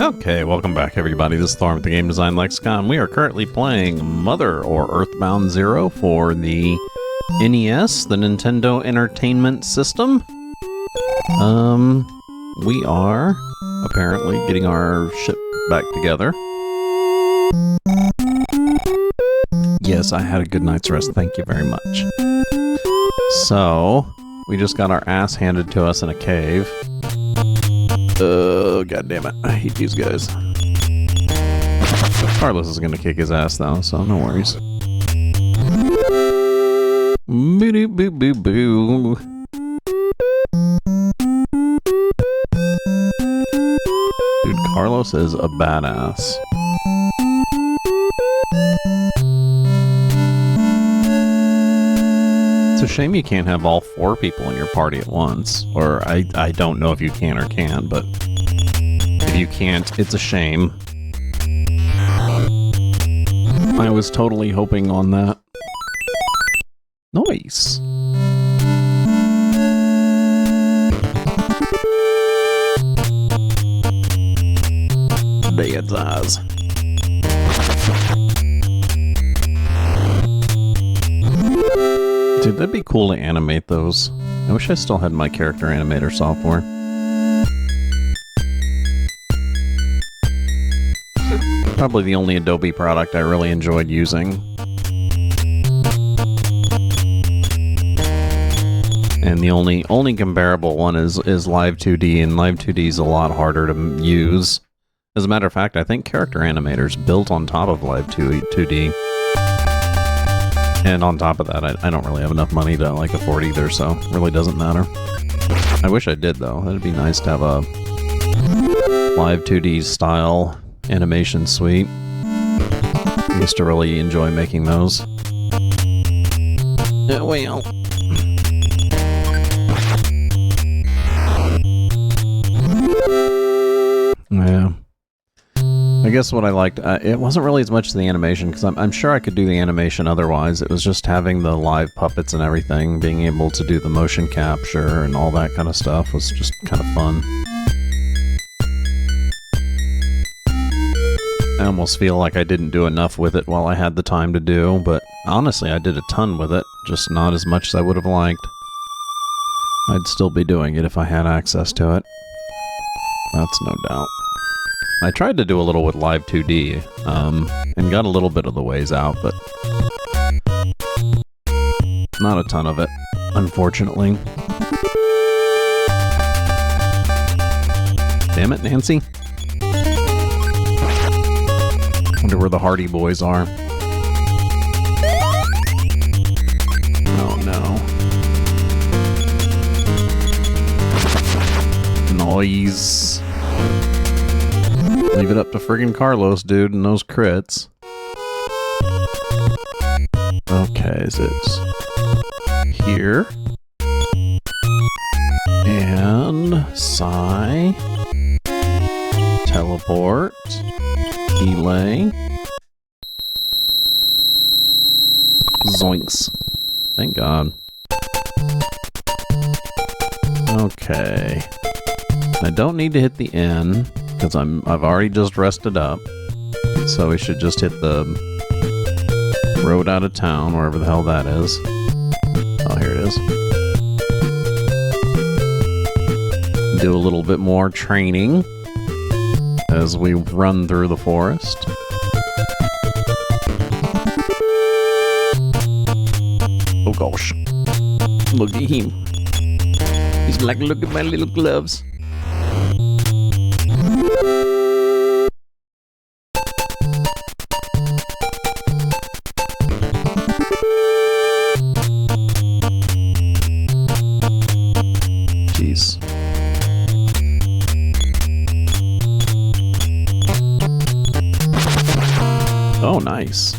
Okay, welcome back everybody. This is Thorn with the Game Design Lexicon. We are currently playing Mother or EarthBound Zero for the NES, the Nintendo Entertainment System. We are apparently getting our ship back together. Yes, I had a good night's rest, thank you very much. So, we just got our ass handed to us in a cave. God damn it. I hate these guys. Carlos is gonna kick his ass though, so no worries. Boo boo boo boo. Dude, Carlos is a badass. It's a shame you can't have all 4 people in your party at once. Or I don't know if you can or can't, but if you can't, it's a shame. I was totally hoping on that. Nice. Dead's eyes. Dude, that'd be cool to animate those. I wish I still had my character animator software. Probably the only Adobe product I really enjoyed using. And the only comparable one is Live 2D, and Live 2D is a lot harder to use. As a matter of fact, I think Character Animator's built on top of Live 2D. And on top of that, I don't really have enough money to like afford either, so it really doesn't matter. I wish I did though. That'd be nice to have a Live 2D style animation suite. I used to really enjoy making those. Yeah, well. Yeah. I guess what I liked, it wasn't really as much the animation, because I'm sure I could do the animation otherwise. It was just having the live puppets and everything, being able to do the motion capture and all that kind of stuff was just kind of fun. I almost feel like I didn't do enough with it while I had the time to do, but honestly I did a ton with it, just not as much as I would have liked. I'd still be doing it if I had access to it. That's no doubt. I tried to do a little with Live 2D, and got a little bit of the ways out, but not a ton of it, unfortunately. Damn it, Nancy. Wonder where the Hardy Boys are. Oh no. Noise. Leave it up to friggin' Carlos, dude, and those crits. Okay, is it here? And Psy. Teleport. Delay. Zoinks. Thank God. Okay. I don't need to hit the N, because I've already just rested up. So we should just hit the road out of town, wherever the hell that is. Oh, here it is. Do a little bit more training as we run through the forest. Oh gosh. Look at him. He's like, look at my little gloves. Jeez. Oh, nice.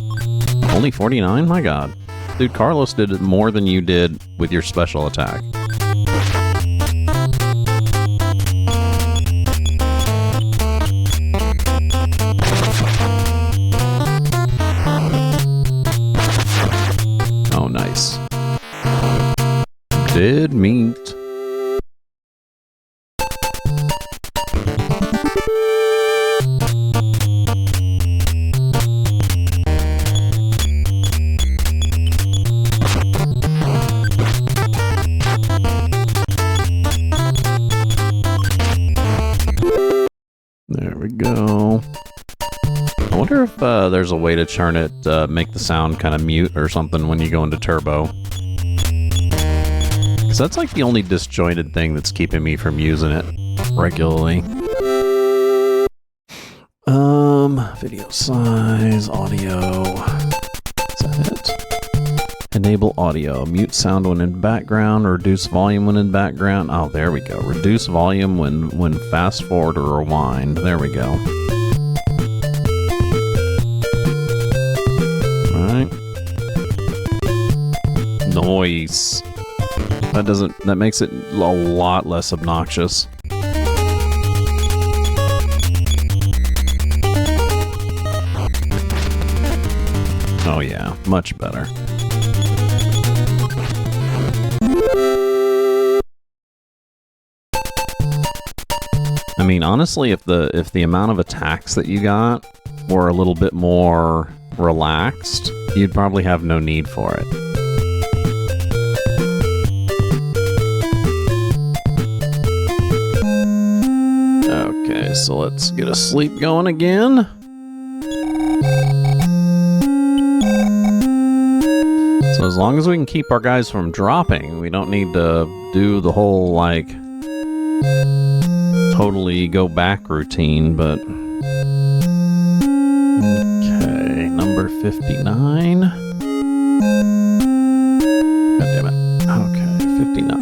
Only 49? My God. Dude, Carlos did more than you did with your special attack. Oh, nice. Dead meat. wonder if there's a way to turn it, make the sound kind of mute or something when you go into turbo. Because that's like the only disjointed thing that's keeping me from using it regularly. Video size, audio. Is that it? Enable audio. Mute sound when in background, reduce volume when in background. Oh, there we go. Reduce volume when fast forward or rewind. There we go. Right. Noise. That makes it a lot less obnoxious. Oh yeah, much better. I mean, honestly, if the amount of attacks that you got were a little bit more relaxed, you'd probably have no need for it. Okay, so let's get a sleep going again. So as long as we can keep our guys from dropping, we don't need to do the whole, like, totally go back routine, but... Okay, number 59. God damn it. Okay, 59.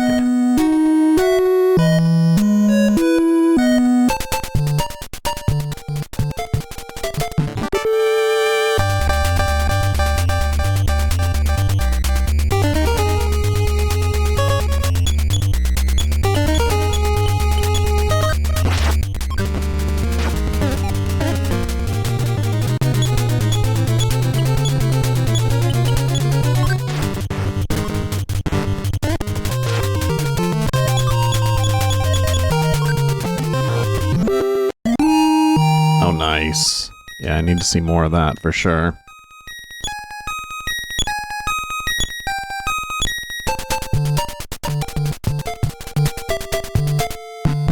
Nice. Yeah, I need to see more of that for sure.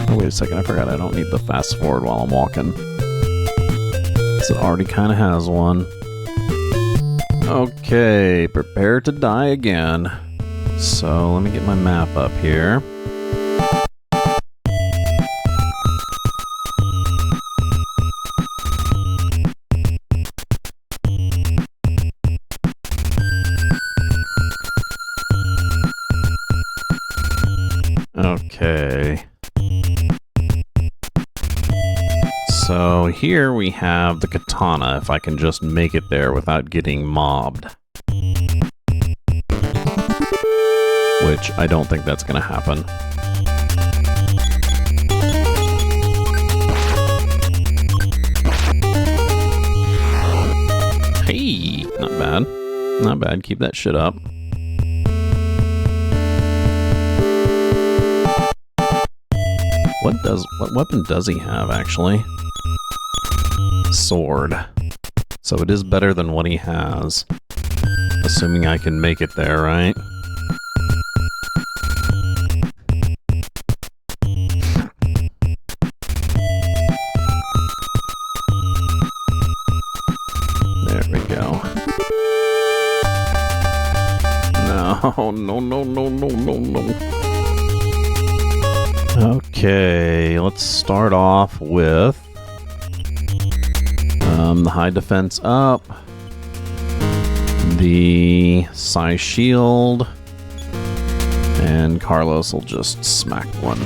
Oh, wait a second, I forgot I don't need the fast forward while I'm walking. Because it already kind of has one. Okay, prepare to die again. So, let me get my map up here. Okay. So here we have the katana, if I can just make it there without getting mobbed. Which I don't think that's gonna happen. Hey! Not bad. Not bad. Keep that shit up. What weapon does he have, actually? Sword. So it is better than what he has. Assuming I can make it there, right? There we go. No, no, no, no, no, no, no. Okay, let's start off with the high defense up, the psi shield, and Carlos will just smack one.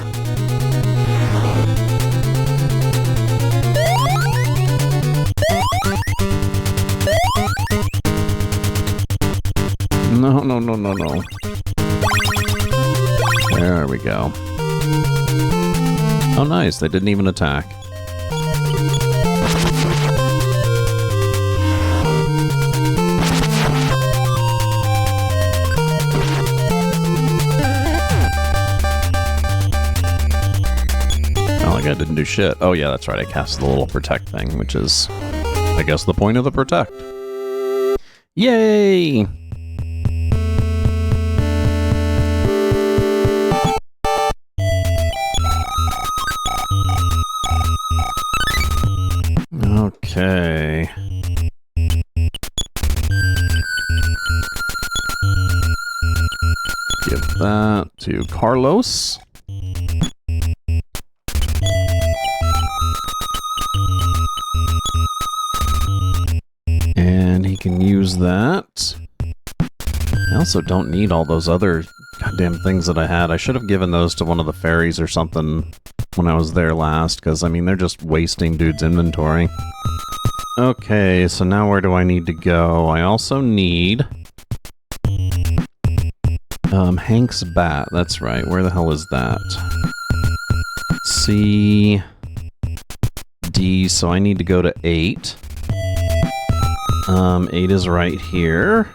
No, no, no, no, no. There we go. Oh, nice. They didn't even attack. Oh, like I didn't do shit. Oh, yeah, that's right. I cast the little protect thing, which is, I guess, the point of the protect. Yay! Okay. give that to Carlos. And he can use that. I also don't need all those other goddamn things that I had. I should have given those to one of the fairies or something when I was there last, because, I mean, they're just wasting dude's inventory. Okay, so now where do I need to go? I also need... Hank's bat, that's right. Where the hell is that? C... D, so I need to go to 8. 8 is right here.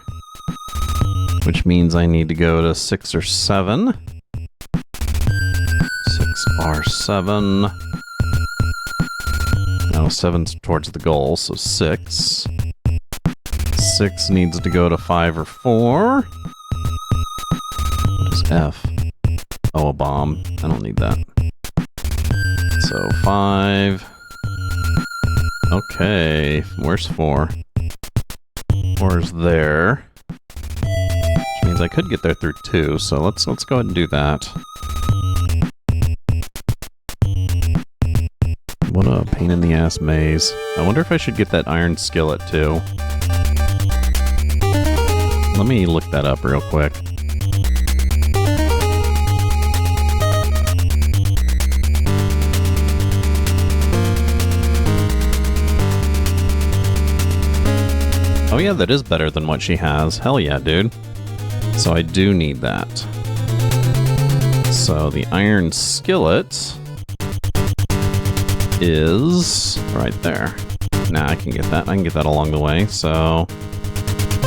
Which means I need to go to 6 or 7. 6 or 7. No, 7's towards the goal, so 6. 6 needs to go to 5 or 4. What is F? Oh, a bomb. I don't need that. So 5. Okay, where's 4? 4 is there. Which means I could get there through 2, so let's go ahead and do that. What a pain in the ass maze. I wonder if I should get that iron skillet too. Let me look that up real quick. Oh yeah, that is better than what she has. Hell yeah, dude. So I do need that. So the iron skillet is right there. Nah, I can get that. I can get that along the way. So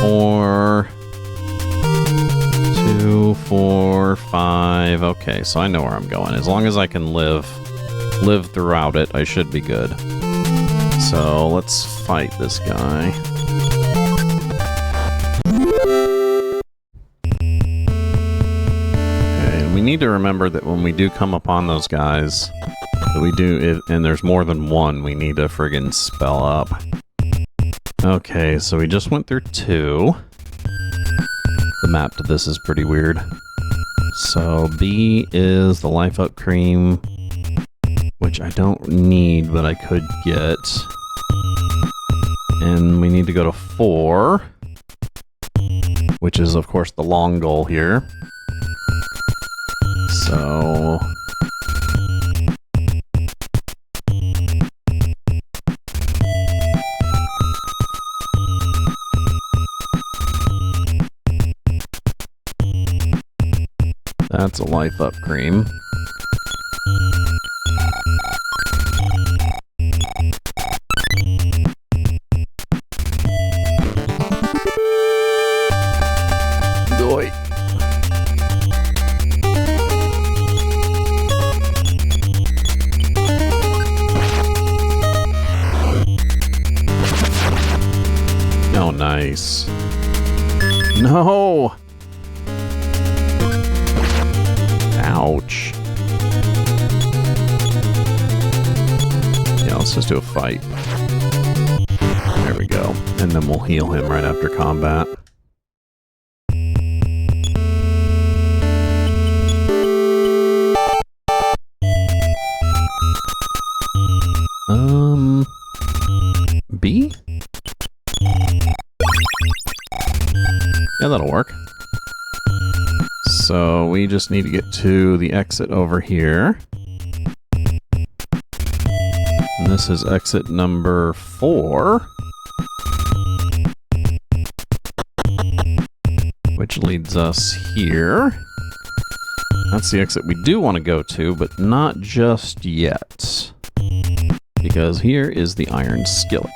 4, 2, 4, 5. Okay, so I know where I'm going. As long as I can live throughout it, I should be good. So let's fight this guy. We need to remember that when we do come upon those guys, that we do, and there's more than one, we need to friggin' spell up. Okay, so we just went through 2. The map to this is pretty weird. So B is the Life Up Cream, which I don't need, but I could get. And we need to go to 4, which is, of course, the long goal here. So... that's a Life Up Cream. Doy. Oh, nice. No! Ouch. Yeah, let's just do a fight. There we go. And then we'll heal him right after combat. B? Yeah, that'll work. So we just need to get to the exit over here. And this is exit number 4. Which leads us here. That's the exit we do want to go to, but not just yet. Because here is the iron skillet.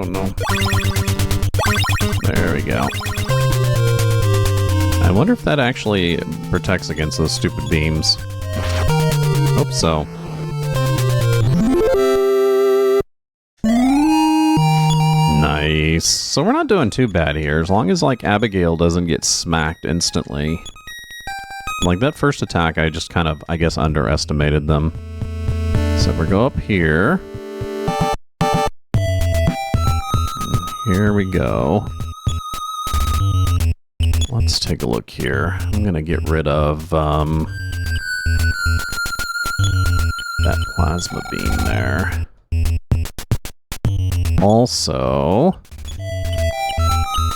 no. There we go. I wonder if that actually protects against those stupid beams. Hope so. Nice. So we're not doing too bad here, as long as, like, Abigail doesn't get smacked instantly. Like, that first attack, I just kind of, I guess, underestimated them. So we go up here. Here we go. Let's take a look here. I'm gonna get rid of, that plasma beam there. Also,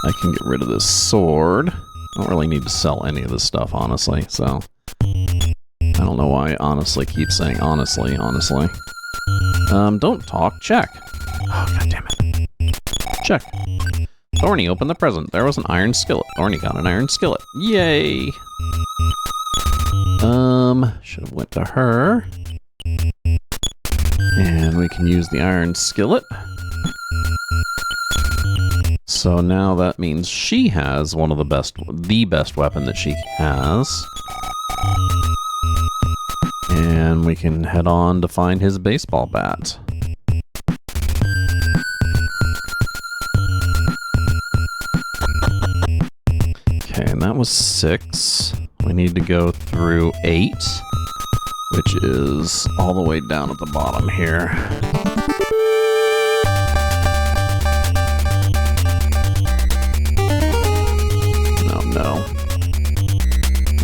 I can get rid of this sword. I don't really need to sell any of this stuff, honestly, so... I don't know why I honestly keep saying honestly. Don't talk, check. Oh, god damn it. Check. Thorny, open the present. There was an iron skillet. Thorny got an iron skillet. Yay! Should have went to her. And we can use the iron skillet. So now that means she has one of the best weapon that she has. And we can head on to find his baseball bat. Okay, and that was 6. We need to go through 8, which is all the way down at the bottom here. No.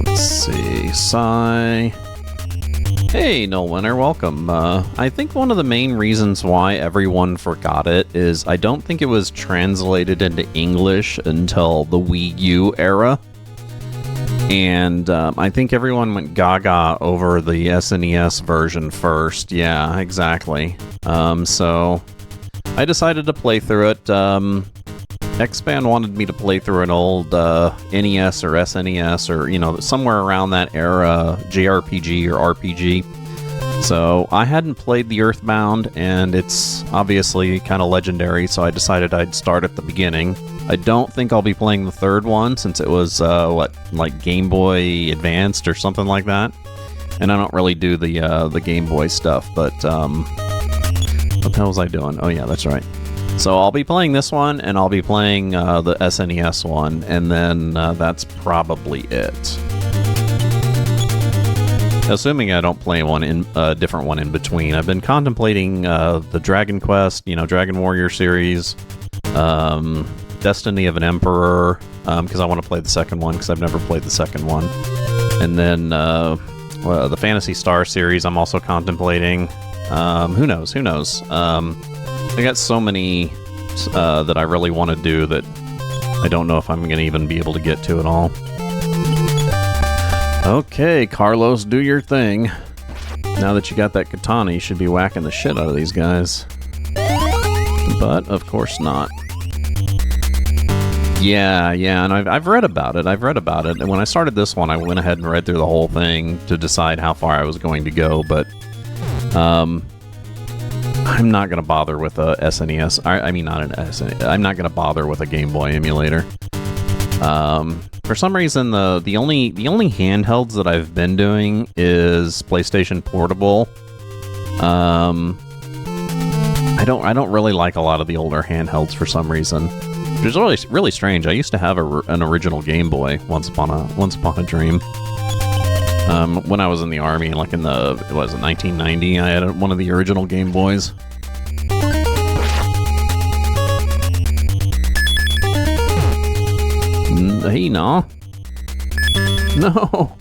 Let's see. Sigh. Hey, No Winner, welcome. I think one of the main reasons why everyone forgot it is I don't think it was translated into English until the Wii U era. And I think everyone went gaga over the SNES version first. Yeah, exactly. So I decided to play through it. X-Band wanted me to play through an old NES or SNES or, you know, somewhere around that era, JRPG or RPG. So I hadn't played the EarthBound, and it's obviously kind of legendary, so I decided I'd start at the beginning. I don't think I'll be playing the third one, since it was, like Game Boy Advanced or something like that. And I don't really do the Game Boy stuff, but, what the hell was I doing? Oh yeah, that's right. So I'll be playing this one, and I'll be playing the SNES one, and then that's probably it. Assuming I don't play a different one in between. I've been contemplating the Dragon Quest, Dragon Warrior series, Destiny of an Emperor, because I want to play the second one, because I've never played the second one. And then the Phantasy Star series I'm also contemplating. Who knows? I got so many that I really want to do that I don't know if I'm going to even be able to get to it all. Okay, Carlos, do your thing. Now that you got that katana, you should be whacking the shit out of these guys. But, of course not. Yeah, and I've read about it. And when I started this one, I went ahead and read through the whole thing to decide how far I was going to go, but... I'm not going to bother with a SNES. I mean, not an SNES. I'm not going to bother with a Game Boy emulator. For some reason, the only handhelds that I've been doing is PlayStation Portable. I don't really like a lot of the older handhelds for some reason, which is really strange. I used to have an original Game Boy once upon a dream. When I was in the Army, like in 1990, I had one of the original Game Boys. Hey, no. No!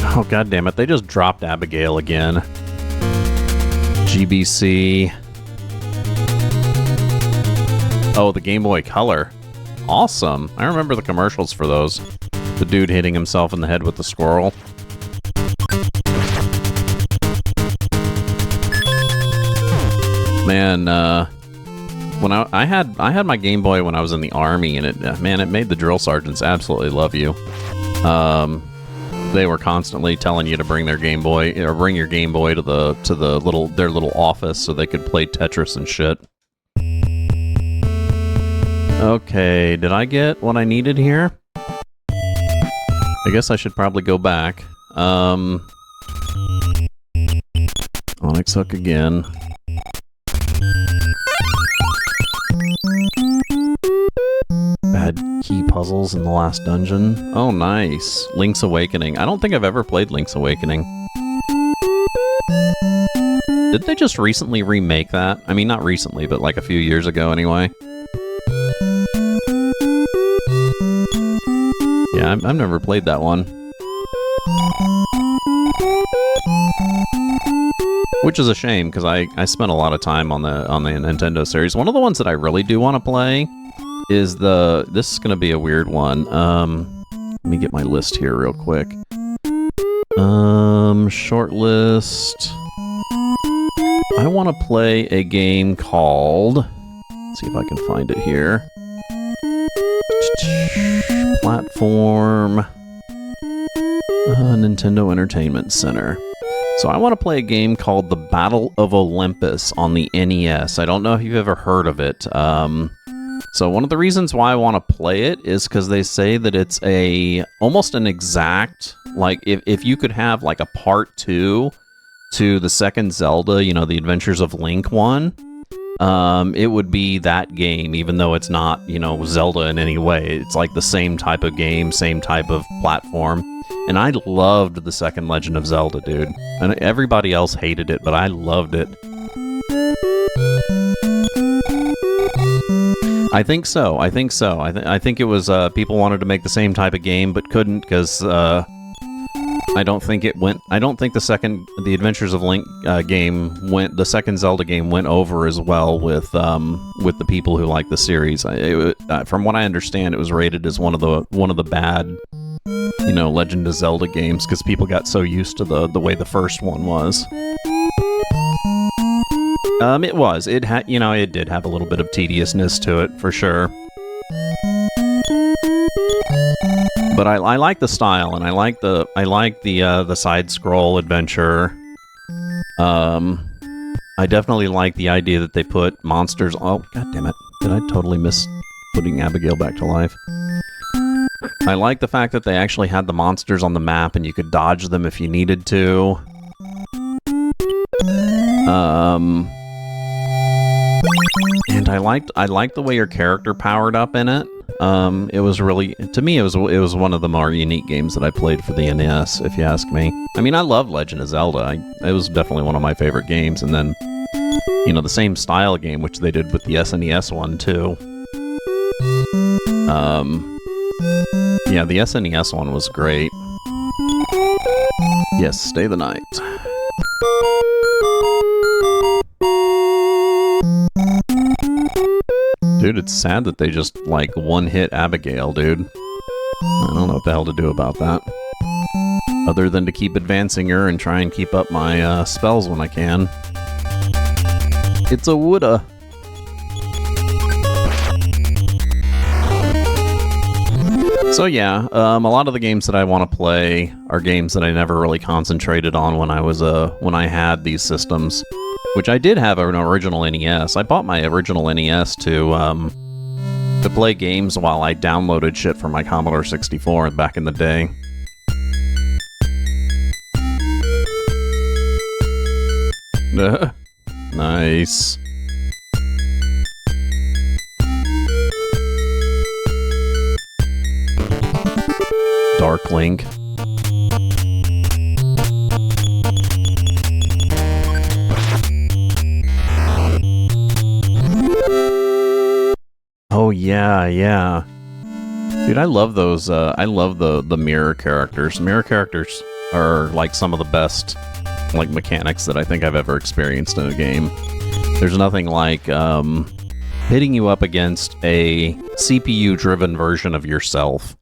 Oh, god damn it, they just dropped Abigail again. GBC. Oh, the Game Boy Color. Awesome. I remember the commercials for those. The dude hitting himself in the head with the squirrel. Man, when I had my Game Boy when I was in the Army, and it made the drill sergeants absolutely love you. They were constantly telling you to bring their Game Boy, or bring your Game Boy to their little office so they could play Tetris and shit. Okay, did I get what I needed here? I guess I should probably go back. Onyx Hook again. Bad key puzzles in the last dungeon. Oh, nice. Link's Awakening. I don't think I've ever played Link's Awakening. Did they just recently remake that? I mean, not recently, but like a few years ago anyway. Yeah, I've never played that one. Which is a shame, because I spent a lot of time on the Nintendo series. One of the ones that I really do want to play is this is going to be a weird one. Let me get my list here real quick. Short list. I want to play a game called... Let's see if I can find it here. Platform. Nintendo Entertainment Center. So I want to play a game called The Battle of Olympus on the NES. I don't know if you've ever heard of it. So one of the reasons why I want to play it is because they say that it's almost an exact, like, if you could have like a part 2 to the second Zelda, you know, the Adventures of Link one, it would be that game, even though it's not, you know, Zelda in any way. It's like the same type of game, same type of platform. And I loved the second Legend of Zelda, dude. And everybody else hated it, but I loved it. I think so. I think it was people wanted to make the same type of game, but couldn't because I don't think the Adventures of Link the second Zelda game went over as well with the people who like the series. From what I understand, it was rated as one of the bad, you know, Legend of Zelda games because people got so used to the way the first one was. It did have a little bit of tediousness to it for sure. But I like the style, and I like the side scroll adventure. I definitely like the idea that they put monsters. Oh, god damn it! Did I totally miss putting Abigail back to life? I like the fact that they actually had the monsters on the map, and you could dodge them if you needed to. And I liked the way your character powered up in it. It was really, to me, it was one of the more unique games that I played for the NES, if you ask me. I mean, I love Legend of Zelda. It was definitely one of my favorite games. And then, you know, the same style game, which they did with the SNES one, too. Yeah, the SNES one was great. Yes, Stay the Night. Dude, it's sad that they just, like, one-hit Abigail, dude. I don't know what the hell to do about that. Other than to keep advancing her and try and keep up my spells when I can. It's a woulda. So yeah, a lot of the games that I want to play are games that I never really concentrated on when I had these systems. Which I did have an original NES. I bought my original NES to play games while I downloaded shit from my Commodore 64 back in the day. Nice. Dark Link. Oh yeah. Dude, I love those, I love the mirror characters. Mirror characters are like some of the best, like, mechanics that I think I've ever experienced in a game. There's nothing like, hitting you up against a CPU-driven version of yourself.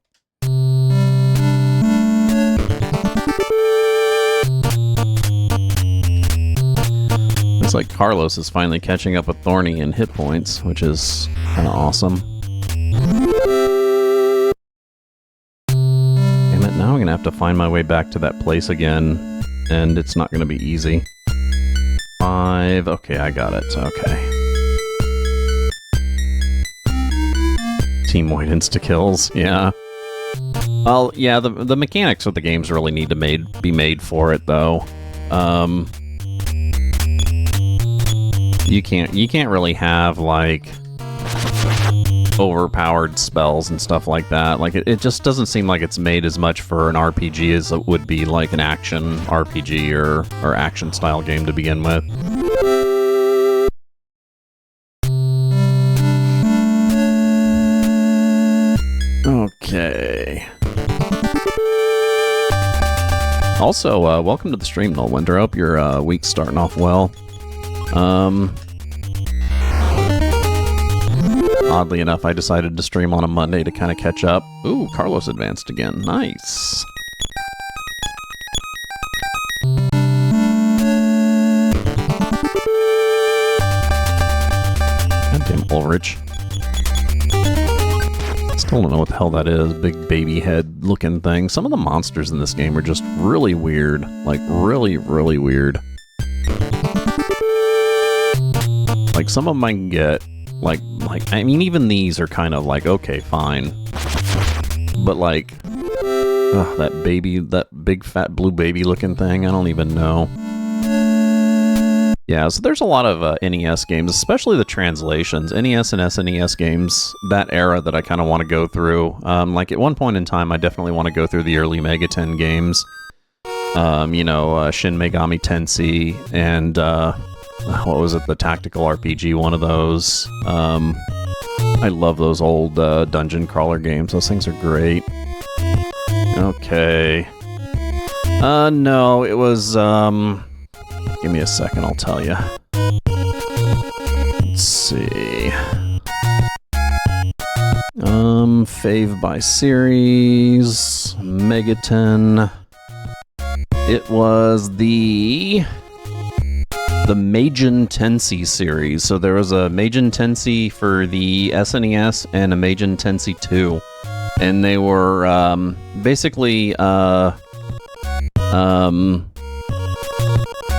Looks like Carlos is finally catching up with Thorny in hit points, which is kind of awesome. Damn it, now I'm gonna have to find my way back to that place again, and it's not going to be easy. 5. Okay, I got it. Okay. Team white insta-kills, yeah. Well, yeah, the mechanics of the games really need to be made for it, though. You can't really have, like, overpowered spells and stuff like that. Like, it just doesn't seem like it's made as much for an RPG as it would be, like, an action RPG or action-style game to begin with. Okay. Also, welcome to the stream, Null Winter. I hope your week's starting off well. Oddly enough, I decided to stream on a Monday to kind of catch up. Ooh, Carlos advanced again. Nice. Goddamn Ulrich. Still don't know what the hell that is. Big baby head looking thing. Some of the monsters in this game are just really weird. Like, really, really weird. Like, some of them I can get. Like, I mean, even these are kind of like, okay, fine. But like, that big fat blue baby looking thing, I don't even know. Yeah, so there's a lot of NES games, especially the translations. NES and SNES games, that era that I kind of want to go through. Like, at one point in time, I definitely want to go through the early Megaten games. You know, Shin Megami Tensei, and, what was it, the tactical RPG, one of those. I love those old dungeon crawler games. Those things are great. Okay. No, it was, give me a second, I'll tell you. Let's see. Fave by series, Megaten. It was the Meijin Tensei series. So there was a Meijin Tensei for the SNES and a Meijin Tensei 2. And they were, basically,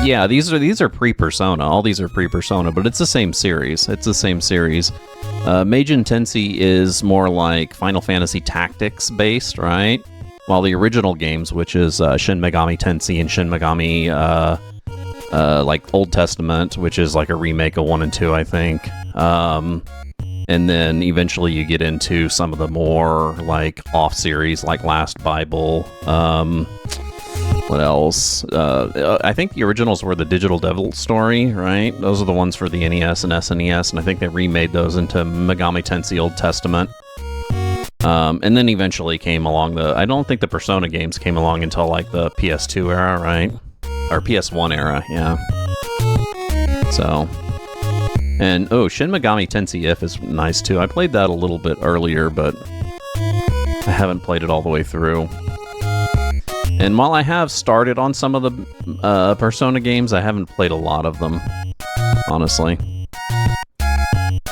yeah, these are pre-Persona. All these are pre-Persona, but it's the same series. It's the same series. Meijin Tensei is more like Final Fantasy Tactics based, right? While the original games, which is Shin Megami Tensei and Shin Megami, like Old Testament, which is like a remake of 1 and 2, I think. And then eventually you get into some of the more like off-series, like Last Bible. What else? I think the originals were the Digital Devil story, right? Those are the ones for the NES and SNES, and I think they remade those into Megami Tensei Old Testament. And then eventually came along I don't think the Persona games came along until like the PS2 era, right? Or PS1 era, yeah. So, and oh, Shin Megami Tensei If is nice too. I played that a little bit earlier, but I haven't played it all the way through. And while I have started on some of the Persona games, I haven't played a lot of them, honestly.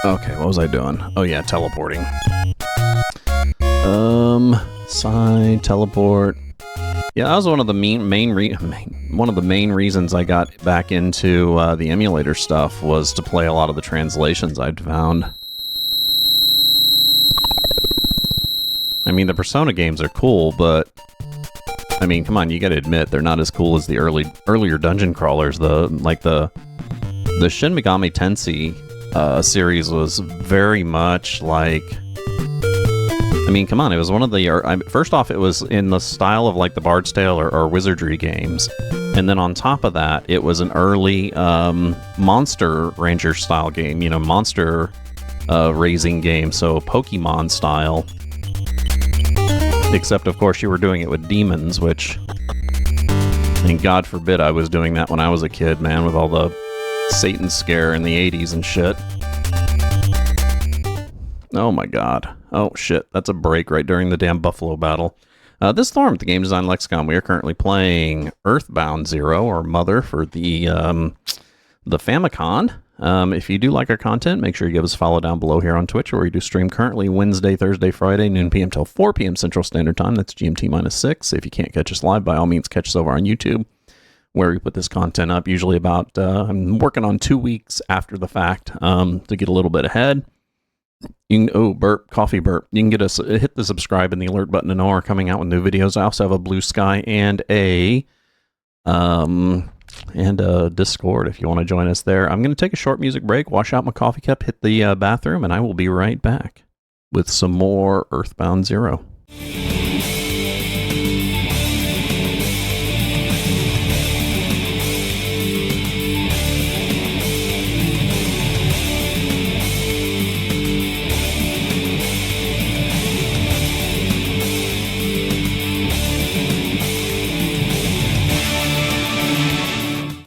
Okay, what was I doing? Oh yeah, teleporting. Side, teleport. Yeah, that was one of the main reasons I got back into the emulator stuff, was to play a lot of the translations I'd found. I mean, the Persona games are cool, but I mean, come on, you gotta admit, they're not as cool as the earlier dungeon crawlers. The Shin Megami Tensei series was very much like, I mean, come on, it was one of the, first off, it was in the style of like the Bard's Tale or Wizardry games. And then on top of that, it was an early Monster Ranger style game, you know, monster raising game, so Pokemon style. Except, of course, you were doing it with demons, which, and God forbid I was doing that when I was a kid, man, with all the Satan scare in the 80s and shit. Oh my god. Oh shit, that's a break right during the damn Buffalo battle. This Thorm at the Game Design Lexicon, we are currently playing EarthBound 0, or Mother, for the Famicom. If you do like our content, make sure you give us a follow down below here on Twitch, where we do stream currently Wednesday, Thursday, Friday, noon p.m. till 4 p.m. Central Standard Time. That's GMT minus 6. If you can't catch us live, by all means, catch us over on YouTube, where we put this content up usually about, I'm working on 2 weeks after the fact to get a little bit ahead. You can, oh, burp, coffee burp. You can get us, hit the subscribe and the alert button to know we're coming out with new videos. I also have a Blue Sky and a Discord if you want to join us there. I'm going to take a short music break, wash out my coffee cup, hit the bathroom, and I will be right back with some more EarthBound 0.